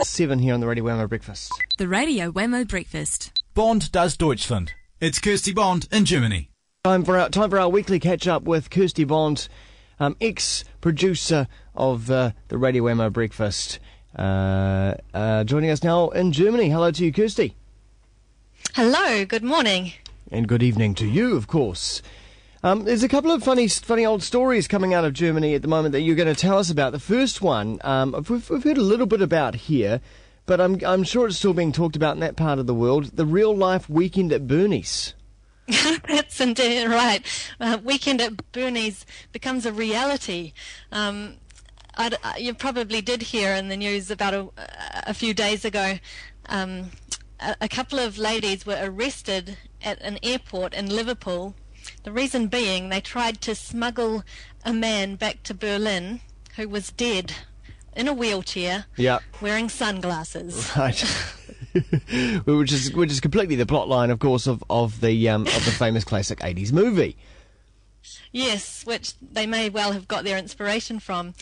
7 here on the Radio Whammo Breakfast. The Radio Whammo Breakfast. Bond does Deutschland. It's Kirsty Bond in Germany. Time for our weekly catch-up with Kirsty Bond, ex-producer of the Radio Whammo Breakfast. Joining us now in Germany. Hello to you, Kirsty. Hello, good morning. And good evening to you, of course. There's a couple of funny old stories coming out of Germany at the moment that you're going to tell us about. The first one, we've heard a little bit about here, but I'm sure it's still being talked about in that part of the world. The real-life weekend at Bernie's. That's indeed right. Weekend at Bernie's becomes a reality. You probably did hear in the news about a few days ago, a couple of ladies were arrested at an airport in Liverpool. The reason being they tried to smuggle a man back to Berlin who was dead in a wheelchair, wearing sunglasses. Right. which is completely the plot line, of course, of the famous classic 80s movie. Yes, which they may well have got their inspiration from.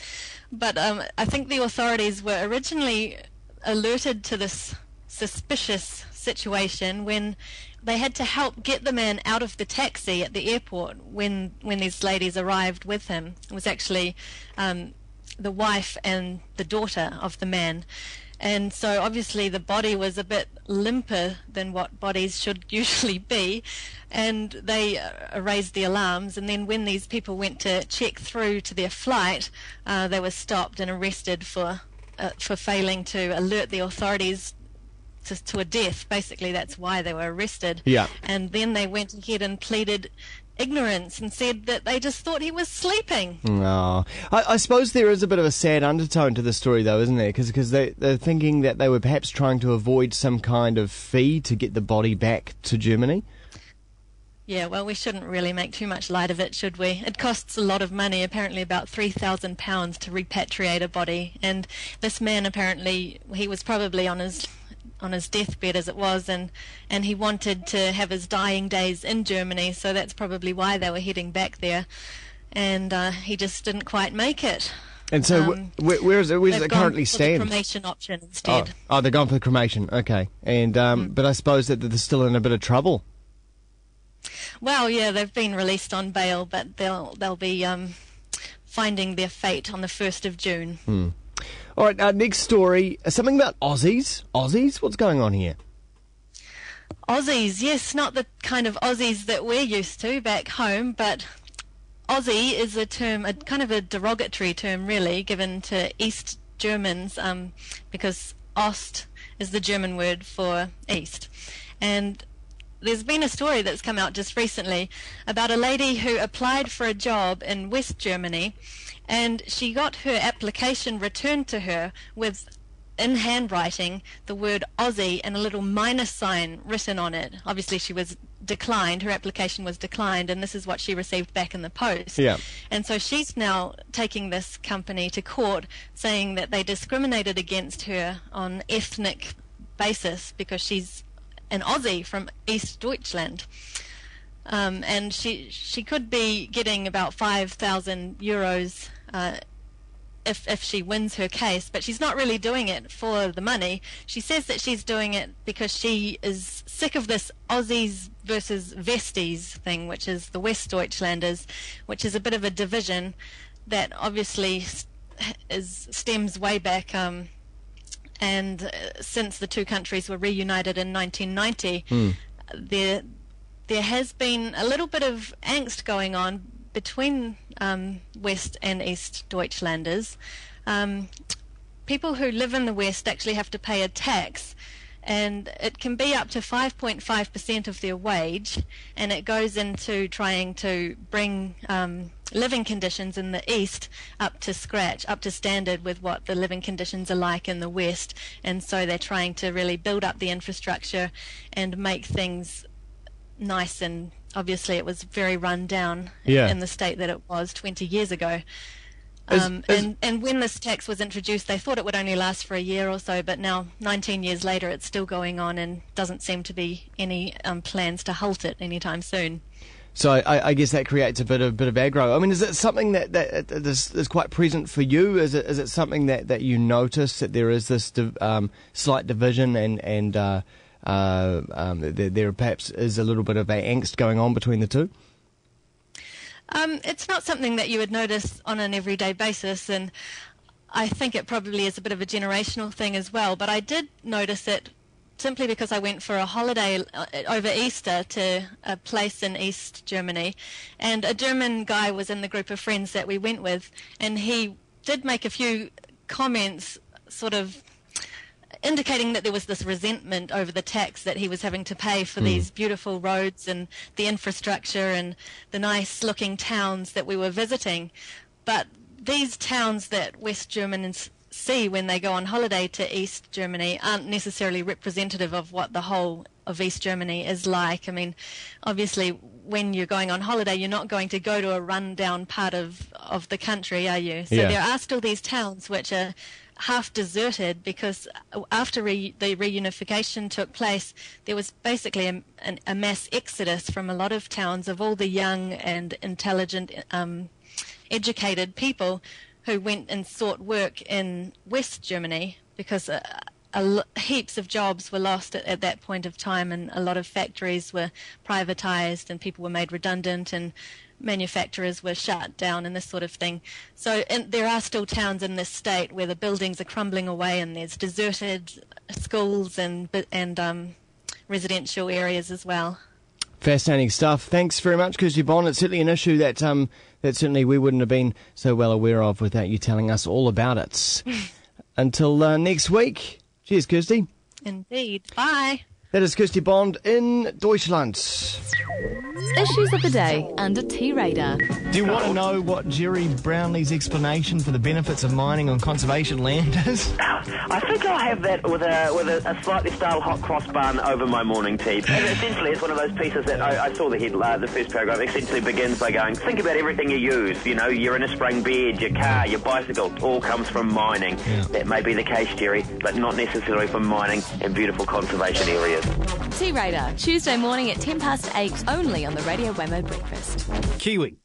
But I think the authorities were originally alerted to this suspicious situation when they had to help get the man out of the taxi at the airport when these ladies arrived with him. It was actually the wife and the daughter of the man. And so obviously the body was a bit limper than what bodies should usually be, and they raised the alarms. And then when these people went to check through to their flight, they were stopped and arrested for failing to alert the authorities to a death. Basically, that's why they were arrested. Yeah. And then they went ahead and pleaded ignorance and said that they just thought he was sleeping. Oh. I suppose there is a bit of a sad undertone to the story, though, isn't there? Because they're thinking that they were perhaps trying to avoid some kind of fee to get the body back to Germany. Yeah, well, we shouldn't really make too much light of it, should we? It costs a lot of money, apparently about £3,000 to repatriate a body. And this man, apparently, he was probably on his deathbed as it was, and he wanted to have his dying days in Germany, so that's probably why they were heading back there. And he just didn't quite make it. And so where does it currently stand? The cremation option instead. Oh, they're going for the cremation, okay. And but I suppose that they're still in a bit of trouble. Well, yeah, they've been released on bail, but they'll be finding their fate on the 1st of June. All right, next story, something about Aussies. Aussies? What's going on here? Aussies, yes, not the kind of Aussies that we're used to back home, but Aussie is a term, a kind of a derogatory term, really, given to East Germans, because Ost is the German word for East. And there's been a story that's come out just recently about a lady who applied for a job in West Germany, and she got her application returned to her with, in handwriting, the word Aussie and a little minus sign written on it. Obviously she was declined, her application was declined, and this is what she received back in the post. Yeah. And so she's now taking this company to court, saying that they discriminated against her on ethnic basis because she's an Aussie from East Deutschland. And she could be getting about 5,000 euros if she wins her case, but she's not really doing it for the money. She says that she's doing it because she is sick of this Aussies versus Westies thing, which is the West Deutschlanders, which is a bit of a division that obviously stems way back, and since the two countries were reunited in 1990, there has been a little bit of angst going on between West and East Deutschlanders. People who live in the West actually have to pay a tax, and it can be up to 5.5% of their wage, and it goes into trying to bring living conditions in the East up to scratch, up to standard with what the living conditions are like in the West. And so they're trying to really build up the infrastructure and make things nice, and obviously it was very run down in the state that it was 20 years ago. And when this tax was introduced, they thought it would only last for a year or so, but now 19 years later it's still going on, and doesn't seem to be any plans to halt it anytime soon. So I guess that creates a bit of aggro. I mean, is it something that is quite present for you? Is it something that you notice that there is this slight division and there perhaps is a little bit of angst going on between the two? It's not something that you would notice on an everyday basis, and I think it probably is a bit of a generational thing as well. But I did notice it simply because I went for a holiday over Easter to a place in East Germany, and a German guy was in the group of friends that we went with, and he did make a few comments sort of indicating that there was this resentment over the tax that he was having to pay for these beautiful roads and the infrastructure and the nice looking towns that we were visiting. But these towns that West Germans see when they go on holiday to East Germany aren't necessarily representative of what the whole of East Germany is like. I mean, obviously, when you're going on holiday, you're not going to go to a run-down part of the country, are you? So there are still these towns which are half deserted because after the reunification took place, there was basically a mass exodus from a lot of towns of all the young and intelligent, educated people who went and sought work in West Germany because heaps of jobs were lost at that point of time, and a lot of factories were privatized and people were made redundant and manufacturers were shut down and this sort of thing. So there are still towns in this state where the buildings are crumbling away and there's deserted schools and residential areas as well. Fascinating stuff. Thanks very much, Kirsty Bond. It's certainly an issue that certainly we wouldn't have been so well aware of without you telling us all about it. Until next week. Cheers, Kirsty. Indeed. Bye. That is Kirsty Bond in Deutschland. Issues of the day under T-Radar. Do you want to know what Jerry Brownlee's explanation for the benefits of mining on conservation land is? I think I'll have that with a slightly stale hot cross bun over my morning tea. And essentially, it's one of those pieces that I saw the first paragraph essentially begins by going, think about everything you use. You know, your inner spring bed, your car, your bicycle, all comes from mining. Yeah. That may be the case, Jerry, but not necessarily from mining in beautiful conservation areas. T-Radar, Tuesday morning at 8:10 only on the Radio Wemo Breakfast. Kiwi.